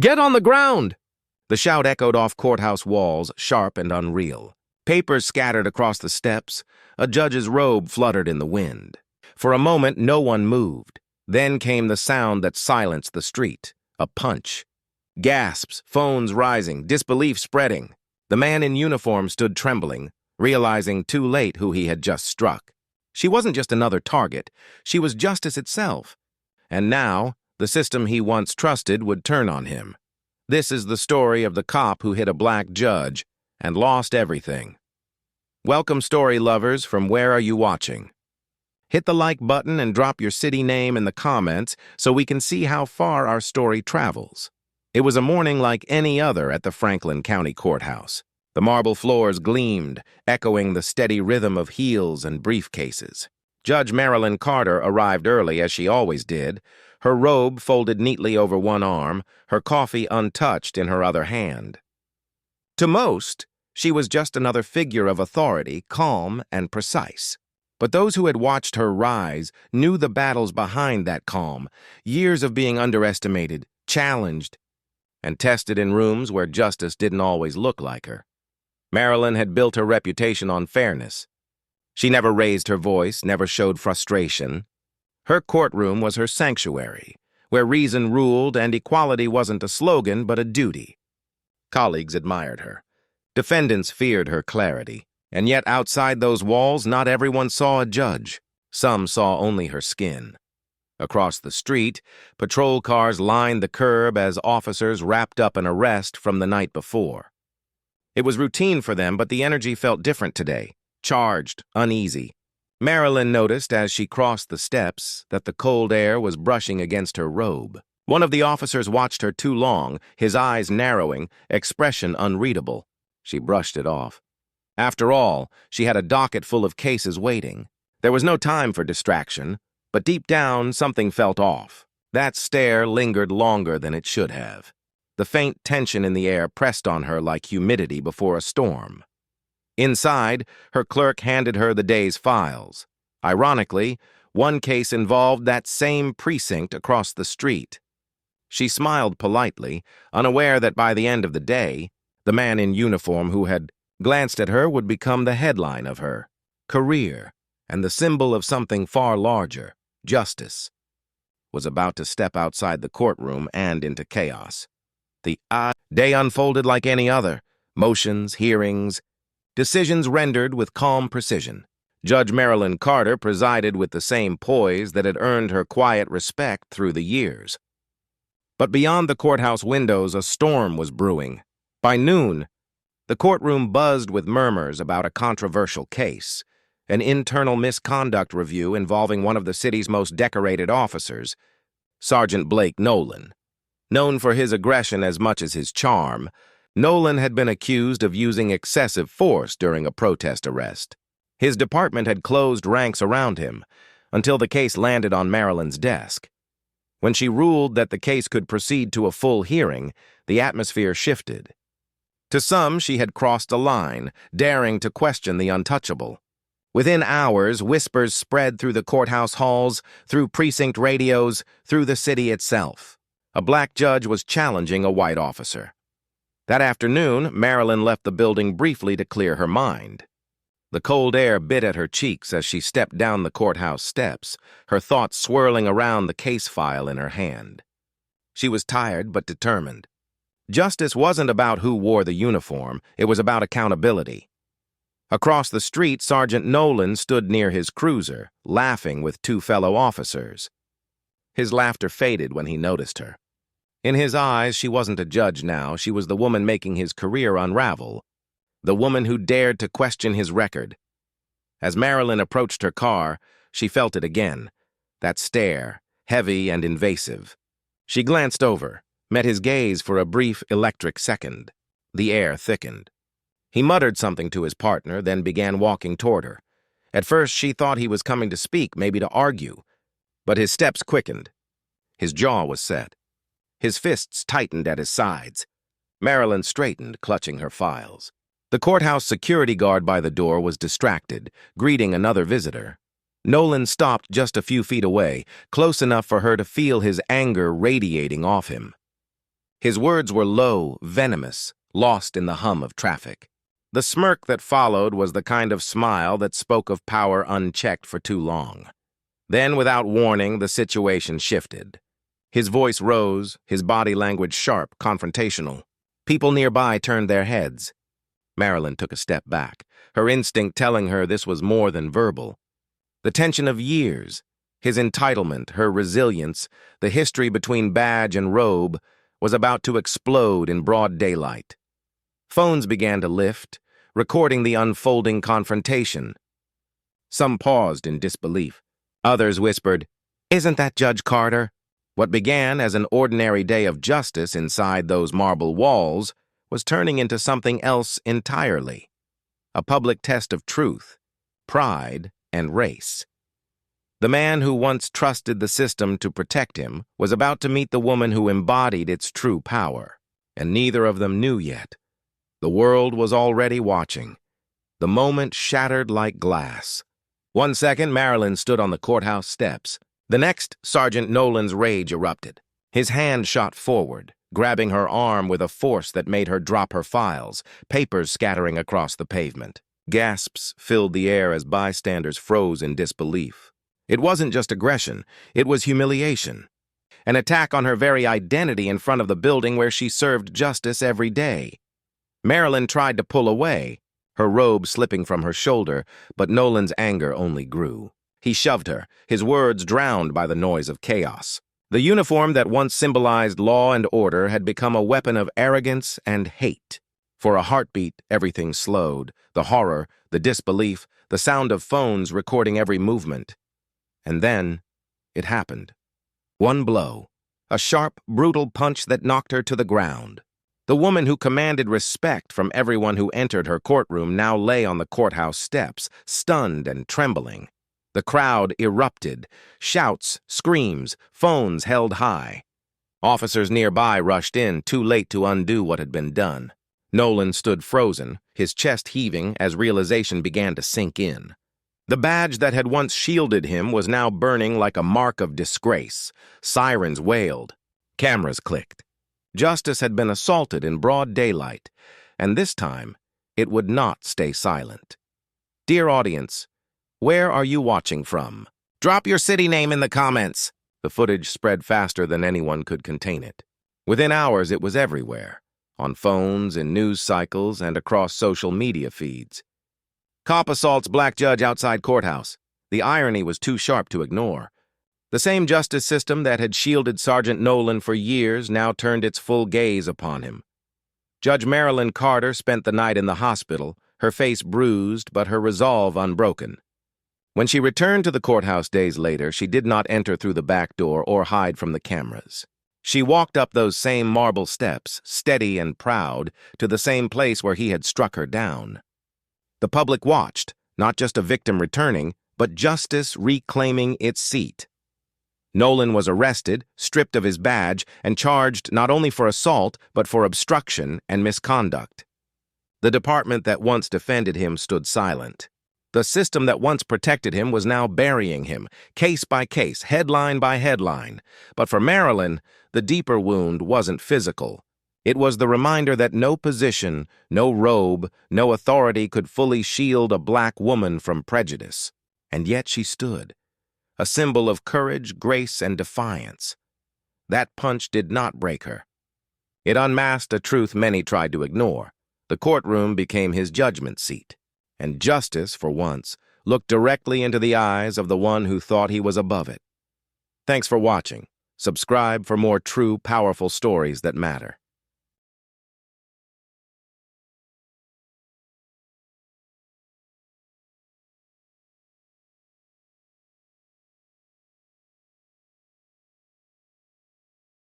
Get on the ground! The shout echoed off courthouse walls, sharp and unreal. Papers scattered across the steps. A judge's robe fluttered in the wind. For a moment, no one moved. Then came the sound that silenced the street. A punch. Gasps, phones rising, disbelief spreading. The man in uniform stood trembling, realizing too late who he had just struck. She wasn't just another target. She was justice itself. And now, the system he once trusted would turn on him. This is the story of the cop who hit a black judge and lost everything. Welcome, story lovers, from Where Are You Watching? Hit the like button and drop your city name in the comments so we can see how far our story travels. It was a morning like any other at the Franklin County Courthouse. The marble floors gleamed, echoing the steady rhythm of heels and briefcases. Judge Marilyn Carter arrived early, as she always did, her robe folded neatly over one arm, her coffee untouched in her other hand. To most, she was just another figure of authority, calm and precise. But those who had watched her rise knew the battles behind that calm, years of being underestimated, challenged, and tested in rooms where justice didn't always look like her. Marilyn had built her reputation on fairness. She never raised her voice, never showed frustration. Her courtroom was her sanctuary, where reason ruled and equality wasn't a slogan but a duty. Colleagues admired her. Defendants feared her clarity. And yet outside those walls, not everyone saw a judge. Some saw only her skin. Across the street, patrol cars lined the curb as officers wrapped up an arrest from the night before. It was routine for them, but the energy felt different today, charged, uneasy. Marilyn noticed as she crossed the steps that the cold air was brushing against her robe. One of the officers watched her too long, his eyes narrowing, expression unreadable. She brushed it off. After all, she had a docket full of cases waiting. There was no time for distraction, but deep down something felt off. That stare lingered longer than it should have. The faint tension in the air pressed on her like humidity before a storm. Inside, her clerk handed her the day's files. Ironically, one case involved that same precinct across the street. She smiled politely, unaware that by the end of the day, the man in uniform who had glanced at her would become the headline of her career, and the symbol of something far larger, justice, was about to step outside the courtroom and into chaos. The day unfolded like any other. Motions, hearings, decisions rendered with calm precision. Judge Marilyn Carter presided with the same poise that had earned her quiet respect through the years. But beyond the courthouse windows, a storm was brewing. By noon, the courtroom buzzed with murmurs about a controversial case, an internal misconduct review involving one of the city's most decorated officers, Sergeant Blake Nolan. Known for his aggression as much as his charm, Nolan had been accused of using excessive force during a protest arrest. His department had closed ranks around him until the case landed on Marilyn's desk. When she ruled that the case could proceed to a full hearing, the atmosphere shifted. To some, she had crossed a line, daring to question the untouchable. Within hours, whispers spread through the courthouse halls, through precinct radios, through the city itself. A black judge was challenging a white officer. That afternoon, Marilyn left the building briefly to clear her mind. The cold air bit at her cheeks as she stepped down the courthouse steps, her thoughts swirling around the case file in her hand. She was tired but determined. Justice wasn't about who wore the uniform, it was about accountability. Across the street, Sergeant Nolan stood near his cruiser, laughing with two fellow officers. His laughter faded when he noticed her. In his eyes, she wasn't a judge now, she was the woman making his career unravel, the woman who dared to question his record. As Marilyn approached her car, she felt it again, that stare, heavy and invasive. She glanced over, met his gaze for a brief electric second. The air thickened. He muttered something to his partner, then began walking toward her. At first, she thought he was coming to speak, maybe to argue, but his steps quickened. His jaw was set. His fists tightened at his sides. Marilyn straightened, clutching her files. The courthouse security guard by the door was distracted, greeting another visitor. Nolan stopped just a few feet away, close enough for her to feel his anger radiating off him. His words were low, venomous, lost in the hum of traffic. The smirk that followed was the kind of smile that spoke of power unchecked for too long. Then, without warning, the situation shifted. His voice rose, his body language sharp, confrontational. People nearby turned their heads. Marilyn took a step back, her instinct telling her this was more than verbal. The tension of years, his entitlement, her resilience, the history between badge and robe, was about to explode in broad daylight. Phones began to lift, recording the unfolding confrontation. Some paused in disbelief. Others whispered, "Isn't that Judge Carter?" What began as an ordinary day of justice inside those marble walls was turning into something else entirely. A public test of truth, pride, and race. The man who once trusted the system to protect him was about to meet the woman who embodied its true power, and neither of them knew yet. The world was already watching. The moment shattered like glass. 1 second, Marilyn stood on the courthouse steps. The next, Sergeant Nolan's rage erupted. His hand shot forward, grabbing her arm with a force that made her drop her files, papers scattering across the pavement. Gasps filled the air as bystanders froze in disbelief. It wasn't just aggression, it was humiliation. An attack on her very identity in front of the building where she served justice every day. Marilyn tried to pull away, her robe slipping from her shoulder, but Nolan's anger only grew. He shoved her, his words drowned by the noise of chaos. The uniform that once symbolized law and order had become a weapon of arrogance and hate. For a heartbeat, everything slowed, the horror, the disbelief, the sound of phones recording every movement. And then, it happened. One blow, a sharp, brutal punch that knocked her to the ground. The woman who commanded respect from everyone who entered her courtroom now lay on the courthouse steps, stunned and trembling. The crowd erupted, shouts, screams, phones held high. Officers nearby rushed in, too late to undo what had been done. Nolan stood frozen, his chest heaving as realization began to sink in. The badge that had once shielded him was now burning like a mark of disgrace. Sirens wailed. Cameras clicked. Justice had been assaulted in broad daylight, and this time, it would not stay silent. Dear audience, where are you watching from? Drop your city name in the comments. The footage spread faster than anyone could contain it. Within hours, it was everywhere, on phones, in news cycles, and across social media feeds. Cop assaults black judge outside courthouse. The irony was too sharp to ignore. The same justice system that had shielded Sergeant Nolan for years now turned its full gaze upon him. Judge Marilyn Carter spent the night in the hospital, her face bruised but her resolve unbroken. When she returned to the courthouse days later, she did not enter through the back door or hide from the cameras. She walked up those same marble steps, steady and proud, to the same place where he had struck her down. The public watched, not just a victim returning, but justice reclaiming its seat. Nolan was arrested, stripped of his badge, and charged not only for assault, but for obstruction and misconduct. The department that once defended him stood silent. The system that once protected him was now burying him, case by case, headline by headline. But for Marilyn, the deeper wound wasn't physical. It was the reminder that no position, no robe, no authority could fully shield a black woman from prejudice. And yet she stood, a symbol of courage, grace, and defiance. That punch did not break her. It unmasked a truth many tried to ignore. The courtroom became his judgment seat. And justice, for once, looked directly into the eyes of the one who thought he was above it. Thanks for watching. Subscribe for more true, powerful stories that matter.